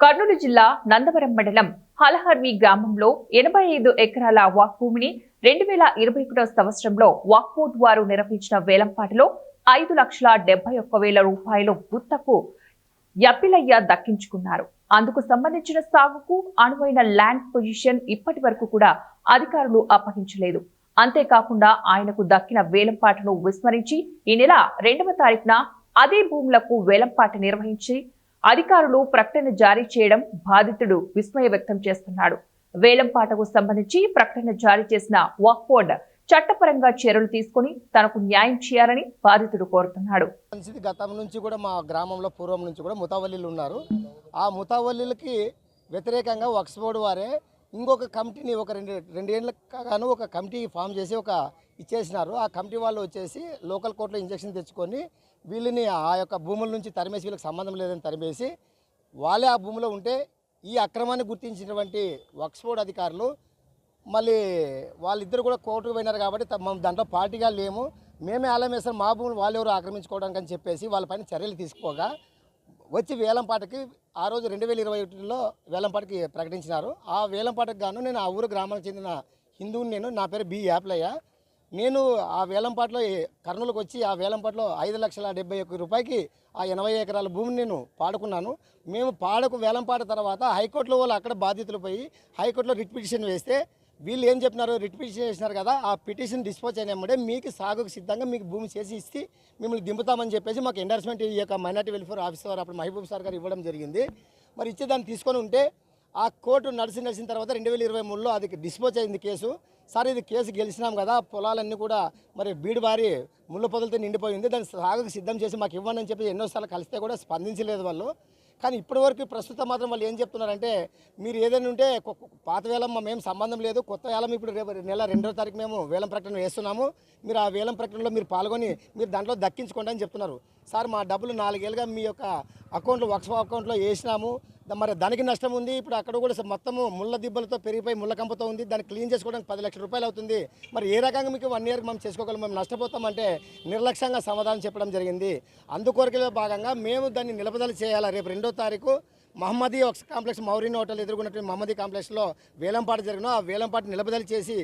కర్నూలు జిల్లా నందవరం మండలం హలహర్వి గ్రామంలో 85 ఎకరాల వాక్ భూమిని 2021 సంవత్సరంలో వాక్ బోర్డు వారు నిర్వహించిన వేలంపాటలో 5,71,000 రూపాయలు గుత్తకు యప్పిలయ్య దక్కించుకున్నారు. అందుకు సంబంధించిన సాగుకు అనువైన ల్యాండ్ పొజిషన్ ఇప్పటి వరకు కూడా అధికారులు అప్పగించలేదు. అంతేకాకుండా ఆయనకు దక్కిన వేలంపాటను విస్మరించి ఈ నెల 2వ తారీఖున అదే భూములకు వేలంపాట నిర్వహించి అధికారులు ప్రకటన జారీ చేయడం బాధితుడు విస్మయం వ్యక్తం చేస్తున్నాడు. వేలంపాటకు సంబంధించి ప్రకటన జారీ చేసిన వక్ఫ్ బోర్డు చట్టపరంగా చర్యలు తీసుకుని తనకు న్యాయం చేయాలని బాధితుడు కోరుతున్నాడు. గతం నుంచి కూడా మా గ్రామంలో పూర్వం నుంచి కూడా ముతావల్లీలు ఉన్నారు. ఆ ముతావల్లీలకి వ్యతిరేకంగా వక్ఫ్ బోర్డు వారే ఇంకొక కమిటీని ఒక రెండేళ్లకు ఒక కమిటీ ఫామ్ చేసి ఇచ్చేసినారు. ఆ కమిటీ వాళ్ళు వచ్చేసి లోకల్ కోర్టులో ఇంజక్షన్ తెచ్చుకొని వీళ్ళని ఆ యొక్క భూముల నుంచి తరిమేసి వీళ్ళకి సంబంధం లేదని తరిమేసి వాళ్ళే ఆ భూమిలో ఉంటే ఈ అక్రమాన్ని గుర్తించినటువంటి వక్ఫ్ బోర్డు అధికారులు మళ్ళీ వాళ్ళిద్దరు కూడా కోర్టుకు పోయినారు. కాబట్టి దాంట్లో పార్టీగా లేము, మేమే ఆలయం వేస్తాం, మా భూములు వాళ్ళు ఎవరు ఆక్రమించుకోవడానికి అని చెప్పేసి వాళ్ళపైన చర్యలు తీసుకోగా వచ్చి వేలంపాటకి ఆ రోజు 2021లో వేలంపాటకి ప్రకటించినారు. ఆ వేలంపాటకు గాను నేను ఆ ఊరు గ్రామానికి చెందిన హిందువుని, నా పేరు బి యాప్లయ్య. నేను ఆ వేలంపాటలో కర్నూలుకు వచ్చి ఆ వేలంపాటలో 5,71,000 రూపాయకి ఆ 80 ఎకరాల భూమిని నేను పాడుకున్నాను. మేము వేలంపాట తర్వాత హైకోర్టులో వాళ్ళు అక్కడ బాధితులు పోయి హైకోర్టులో రిట్ పిటిషన్ వేస్తే వీళ్ళు ఏం చెప్పినారు, రిట్ పిటిషన్ వేసినారు కదా, ఆ పిటిషన్ డిస్పోజ్ అయినప్పుడే మీకు సాగుకు సిద్ధంగా మీకు భూమి చేసి ఇస్తే మిమ్మల్ని దింపుతామని చెప్పేసి మాకు ఎండార్స్మెంట్ ఈ యొక్క మైనార్టీ వెల్ఫేర్ ఆఫీసర్ అప్పుడు మహబూబ్ సార్ గారు ఇవ్వడం జరిగింది. మరి ఇచ్చే దాన్ని తీసుకొని ఉంటే ఆ కోర్టు నడిచిన తర్వాత 2023లో అది డిస్పోజ్ అయింది కేసు. సార్ ఇది కేసు గెలిచినాం కదా, పొలాలన్నీ కూడా మరి బీడుబారి ముళ్ళ పొదలతో నిండిపోయింది, దాన్ని సాగుకు సిద్ధం చేసి మాకు ఇవ్వండి అని చెప్పి ఎన్నోసార్లు కలిస్తే కూడా స్పందించలేదు వాళ్ళు. కానీ ఇప్పటివరకు ప్రస్తుతం మాత్రం వాళ్ళు ఏం చెప్తున్నారంటే, మీరు ఏదైనా ఉంటే పాత వేలం మేము సంబంధం లేదు, కొత్త వేలం ఇప్పుడు నెల 2వ తారీఖు మేము వేలం ప్రకటన వేస్తున్నాము, మీరు ఆ వేలం ప్రకటనలో మీరు పాల్గొని మీరు దాంట్లో దక్కించుకోండి అని చెప్తున్నారు. సార్ మా డబ్బులు 4 ఏళ్ళుగా మీ యొక్క అకౌంట్లో వక్ఫ్ అకౌంట్లో వేసినాము, మరి దానికి నష్టం ఉంది. ఇప్పుడు అక్కడ కూడా మొత్తము ముళ్ళ దిబ్బలతో పెరిగిపోయి ముళ్ళ కంపతో ఉంది, దాన్ని క్లీన్ చేసుకోవడానికి 10 లక్షల రూపాయలు అవుతుంది. మరి ఏ రకంగా మీకు 1 ఇయర్కి మేము చేసుకోగలం, మేము నష్టపోతామంటే నిర్లక్ష్యంగా సమాధానం చెప్పడం జరిగింది. అందుకొరకే భాగంగా మేము దాన్ని నిలుపుదల చేయాలి. రేపు 2వ తారీఖు మహమ్మదీ వక్ఫ్ కాంప్లెక్స్ మౌరీన్ హోటల్ ఎదుర్కొన్నటువంటి మహమ్మదీ కాంప్లెక్స్లో వేలంపాట జరిగిన ఆ వేలంపాట నిలుపుదల చేసి